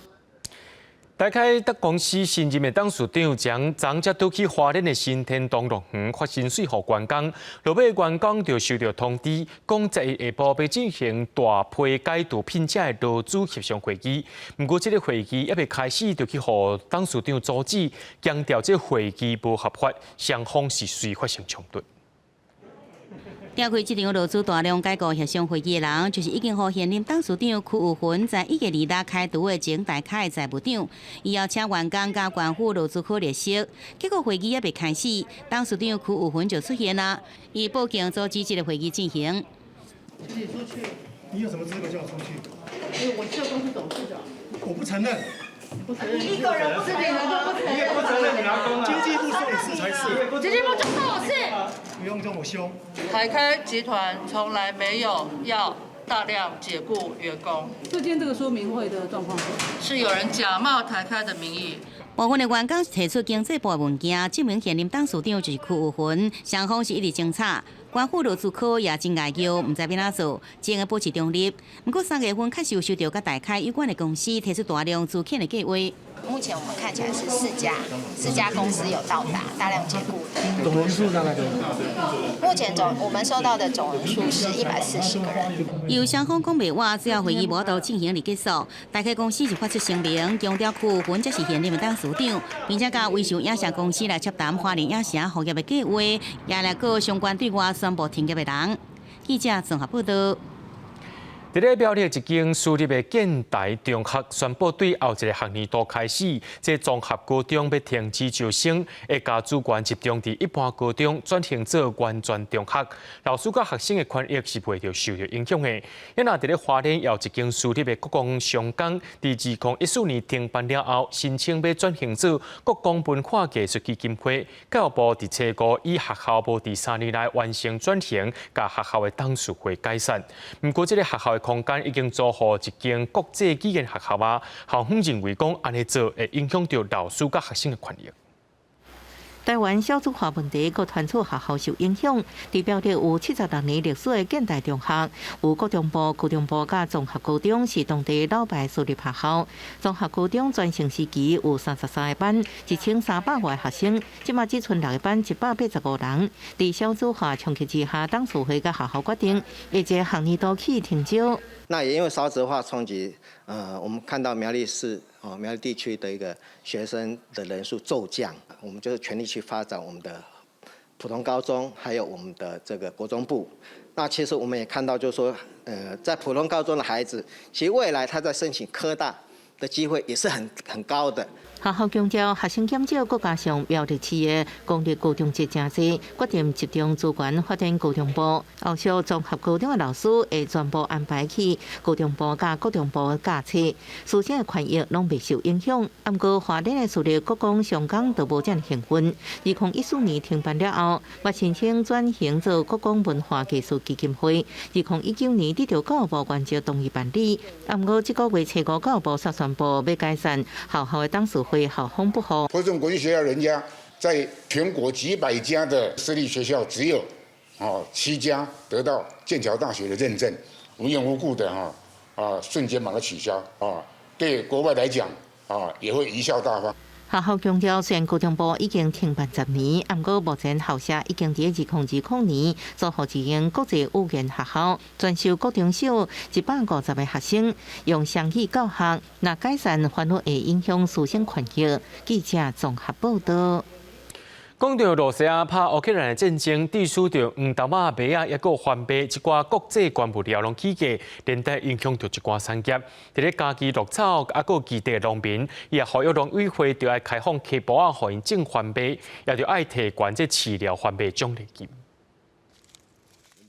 大开德公司新任的董事长将昨才倒去花莲的新天东乐园发薪水给员工，落尾员工就收到通知，讲11日下晡要进行大批解除聘请的劳资协商会议。不过，这个会议还未开始，就去互董事长阻止，强调这会议无合法，双方是随发生冲突。召开这场劳资大量解雇协商会议的人，就是已经和现任董事长曲有芬在1月2日开除的前大开的财务长，伊要请员工加官府劳资科列席。结果会议还未开始，董事长曲有芬就出现了，伊报警阻止这个会议进行。请你出去！你有什么资格叫我出去？因为我是公司董事长。我不承认。你一个人不承认，你也不承认，你拿公啊？经济部说你是才是。经济部就说我是。不用这么凶。台开集团从来没有要大量解雇员工。今天这个说明会的状况是有人假冒台开的名义。部分的员工提出经济部的文件，证明现任董事长就是曲有芬，双方是一直争吵。官府劳资科也真碍叫，唔知要哪做，只能保持中立。不过3月份确实有收到甲大开有关的公司提出大量资遣的计划。目前我们看起来是4家公司有到达大量解雇的。总人数大概多少？目前我们收到的总人数是140个人。由双方讲袂话，只要会议无度进行而结束。大开公司就发出声明，强调曲有芬才是现任的董事长，并且甲维修影城公司来洽谈花莲影城复业的计划，也来告相关对外宣布停业的人。记者综合报道。伫咧苗栗一间私立的建台中学宣布，对后一个学年度开始，这综合高中要停止招生，会将资源集中伫一般高中，转型做原专中学。老师甲学生的权益是袂着受到影响的。因若伫咧花莲有一间私立的国光商工，伫2014年停办了后，申请要转型做国光文化艺术基金会。教育部伫初5以学校无第3年内完成转型，甲学校的董事会解散。不过，这个学校空间已经租予一间国际语言学校啊，校方认为讲安尼做会影响到老师甲学生的权益。台湾少子化问题，各传出学校受影响。地表的有76年历史的建台中学，有高中部、甲综合高中是当地老牌私立学校。综合高中转型时期有33个班，1300外学生，即马只剩6个班，185人。伫少子化冲击之下，董事会甲学校决定，一个学年度起停招。那也因为少子化冲击，我们看到苗栗市苗栗地区的一个学生的人数骤降，我们就是全力去发展我们的普通高中，还有我们的这个国中部。那其实我们也看到，就是说，在普通高中的孩子，其实未来他在申请科大，的机会也是很高的。学校强调学生减少，再加上苗栗市的公立高中节真济，决定集中资源发展高中部。后续综合高中的老师会全部安排去高中部甲高中部教册，师生的权益拢未受影响。不过华联的私立国公上港都无这样幸运。2014年停办了后，我申请转型做国公文化技术基金会。2019年得到教育部原则同意办理。不过这个月初5，教育部才宣布要解散学校的董事会，好风不好。国中国际学校人家在全国几百家的私立学校，只有7家得到剑桥大学的认证，无缘无故的瞬间把它取消对国外来讲也会贻笑大方。学校强调，虽然高中部已经停办10年，不过目前校舍已经在2020年做好一间国际语言学校，专收高中小150个学生，用双语教学。若解散，反而会影响师生权益。记者综合报道。讲到罗西亚拍乌克兰的战争，地区着黄豆仔、麦啊，抑个翻倍一寡国际原物料拢起价，连带影响着一寡产业。伫咧家己绿草啊，个基地的农民，伊也呼吁农委会着爱开放溪埔啊，互因种翻倍，也着爱提悬这饲料翻倍奖励金。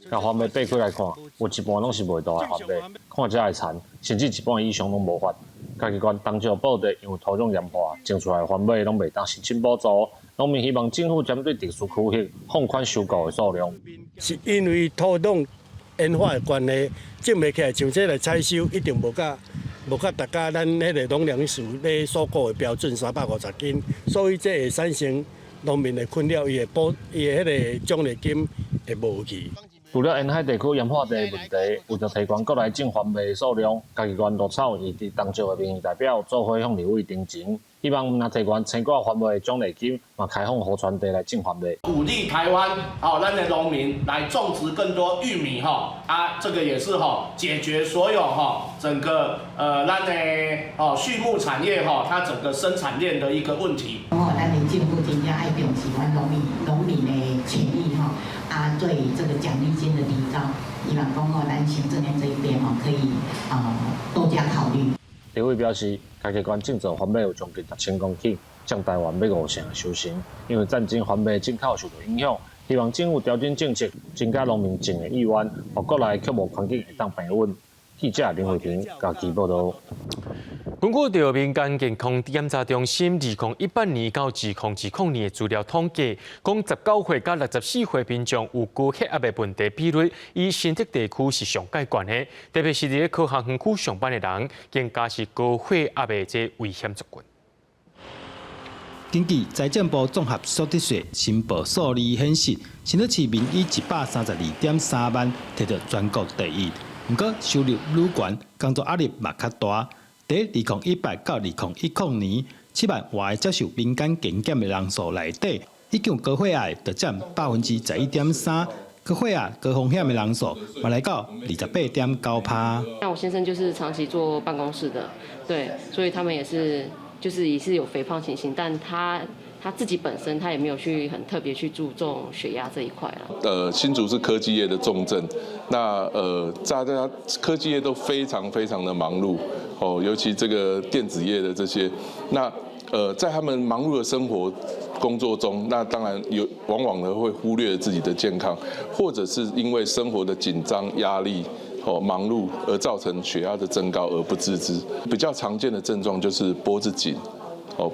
若翻倍爬起来看，有一半拢是袂大的翻倍，看遮会残，甚至一半以上拢无法。家己县当朝补地，因为土壤盐化，种出来翻倍拢袂当申请补助。农民希望政府针对特殊区域放宽收购的数量。是因为土壤盐化的关系，种袂起来像这来采收，一定无甲大家咱迄个农粮署咧所估的标准350斤，所以这会产生农民的困扰，伊的迄个奖励金会无去。除了沿海地区盐化地的问题，为着提高国内种番麦的数量，家己县绿草以伫当朝的民意代表做伙向立委တင်情，希望若提悬青瓜番麦的奖励金，嘛开放河川地来种番麦。鼓励台湾咱的农民来种植更多玉米这个也是解决所有整个咱的畜牧产业它整个生产链的一个问题。咱的政府真正爱重视阮农民的权益对这个奖励金的提高，希望讲咱行政院这一边可以多加考虑。立委表示，家己县种植番麦有将近1000公顷，将台湾要5成的收成。因为战争番麦进口受到影响，希望政府调整政策，增加农民种的意愿，让国内畜牧环境会当平稳。记者林慧婷家己报道。根据着民间健康检查中心2018年到2020年的资料统计，讲19岁到64岁民众有高血压的问题比率，以新竹地区是上界悬的，特别是伫科学园区上班的人，更加是高血压的这危险族群。根据财政部综合所得税申报数字显示，新竹市民以132.3万摕到全国第一。不过收入愈悬，工作压力嘛较大。在2018到2010年，7万外接受民间健检的人数内底，已经高血压就占11.3%，高血压高风险的人数嘛来到28.9%。像我先生就是长期坐办公室的，对，所以他们也是有肥胖情形，但他自己本身他也没有去很特别去注重血压这一块了。新竹是科技业的重镇，那大家科技业都非常非常的忙碌尤其这个电子业的这些，那在他们忙碌的生活工作中，那当然往往呢会忽略自己的健康，或者是因为生活的紧张压力。忙碌而造成血压的增高而不自知，比较常见的症状就是脖子紧，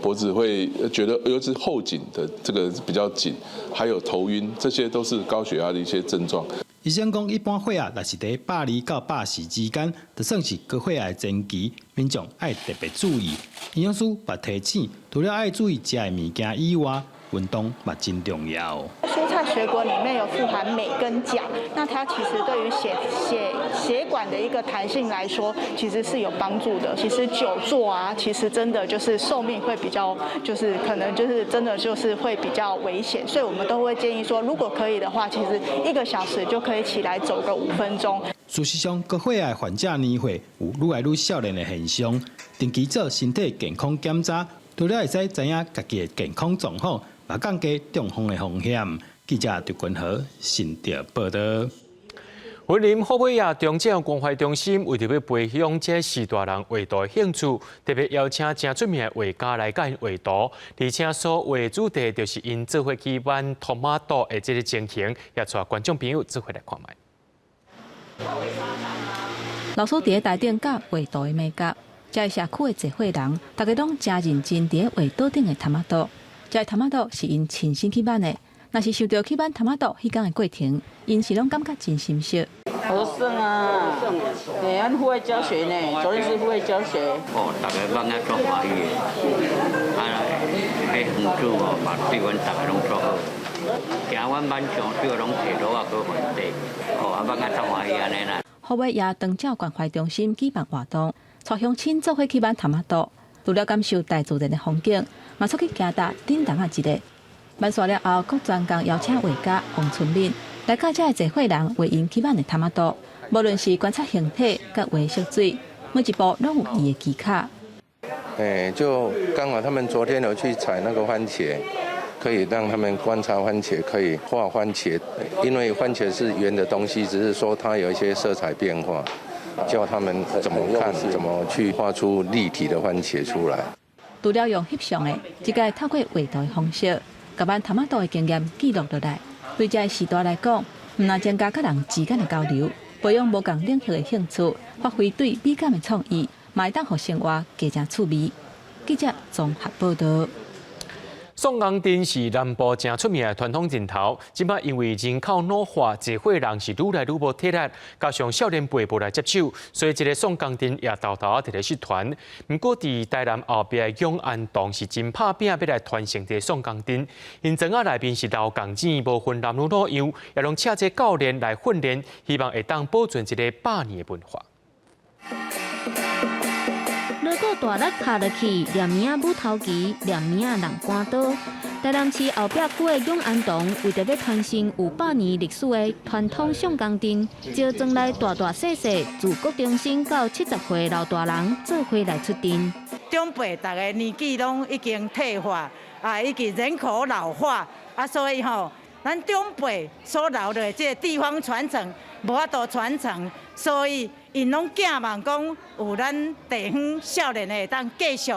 脖子会觉得尤其是后颈的这个比较紧，还有头晕，这些都是高血压的一些症状。医生讲，一般血压若是在120到140之间，就算是高血压的前期，民众爱特别注意。营养师也提醒，除了爱注意食的物件以外，运动嘛真重要。蔬菜水果里面有富含镁跟钾，那它其实对于血管的一个弹性来说，其实是有帮助的。其实久坐其实真的就是寿命会比较，可能真的会比较危险，所以我们都会建议说，如果可以的话，其实1个小时就可以起来走个5分钟。事实上，高血压患者年岁有愈来愈少年的现象，定期做身体健康检查，除了会使知影家己的健康状况。也降低中风的风险。记者杜君豪新竹报道。云林虎尾亚中正关怀中心为着要培养这时大人画图的兴趣，特别邀请真出名的画家来教因画图，而且所画的主题就是因做伙举办托马多的这个情形，也带观众朋友做伙来看卖。老师伫台顶教画图的美感，这社区的聚会人，大家拢真认真伫画桌顶的托马多。这托马多是因亲身去挽的。 若是想到去挽托马多迄天的过程，因是拢感觉真心惜。好省啊！对，俺户外教学呢，昨天是户外教学。哦，大家帮俺做欢喜的，啊，迄园主哦，嘛对阮大家拢做好。行阮晚上对拢摕到啊个问题，哦，啊帮俺做欢喜安尼啦。虎尾也长照关怀中心举办活动，带乡亲做伙去挽托马多，除了感受大自然的风景，嘛出去行踏顶档啊一个。 完煞了后，各专工邀请画家黄春敏来教这聚会人画因起挽的托马多，无论是观察形体、甲画色水，每一步拢有伊的技巧。就刚好他们昨天有去采那个番茄，可以让他们观察番茄，可以画番茄，因为番茄是圆的东西，只是说它有一些色彩变化，教他们怎么看，怎么去画出立体的番茄出来。除了用翕相的，即个透过画图的方式。 甲挽托马多的经验记录落来，对这时代来讲，唔但增加甲人之间的交流，培养无共领域的兴趣，发挥对美感的创意，嘛会当互生活加增趣味。记者综合报道。 宋江镇是南部正出名的传统人头，即摆因为人口老化，聚会人是愈来愈无体力，加上少年辈无来接手，所以这个宋江镇也豆豆伫咧失传。不过，伫台南后壁的永安洞是真拍拼要来传承这个宋江镇，因庄仔内面是老钢筋，无分男女老幼，也拢请这教练来训练，希望会当保存一个百年的文化。 如果大力卡落去，连名舞头旗，连名人官刀。台南市后壁区的永安洞，为着要传承有100年历史的传统宋江镇，招庄内大大小小，自国中生到70岁老大人做伙来出阵。长辈大家年纪拢已经退化，已经人口老化，所以咱长辈所留的这个地方传承，无法度传承，所以因拢寄望讲有咱地方少年会当继续，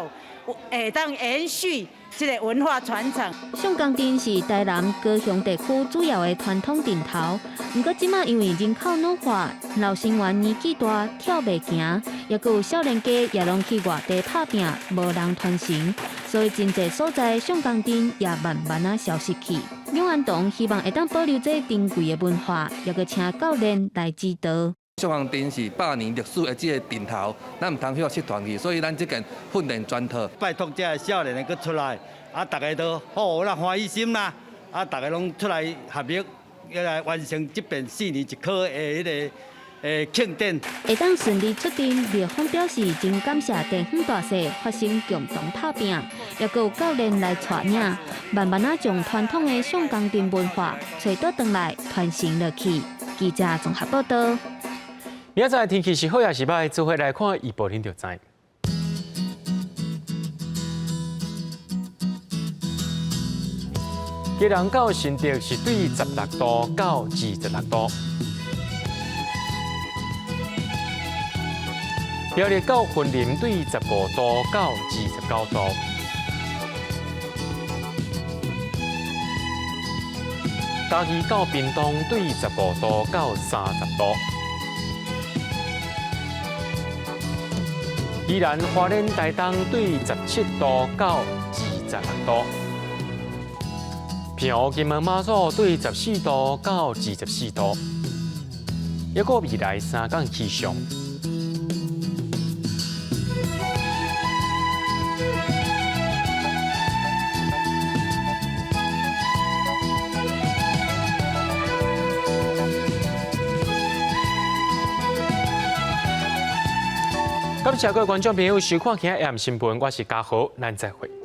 会当延续这个文化传承。宋江镇是台南高雄地区主要的传统镇头，不过即马因为人口老化，老成员年纪大，跳袂行，也佮有少年家也拢去外地打拼，无人传承，所以真侪所在宋江镇也慢慢啊消失去。永安洞希望会当保留这珍贵的文化，也佮请教练来指导。宋江镇是100年历史的这个镇头，咱唔通许失传去，所以咱这件训练全套拜托这少年的佮出来，大家都好啦，欢喜心啦，大家拢出来合力，要来完成这遍4年一科的迄个庆典。会当顺利出阵，聂方表示真感谢地方大小发生共同打拼，也佮有教练来带领，慢慢啊将传统的宋江镇文化找倒转来传承落去。记者综合报道。 明仔载天气是好也是歹，做伙来看预报您就知。基隆到新竹是对16度到26度，苗栗到云林对15度到29度，嘉义到屏东对15度到30度。 宜兰花莲台东对17度到26度，平湖金门马祖对14度到24度，还有未来3天气象。感谢各位观众朋友收看今日AM新闻，我是嘉豪，咱再会。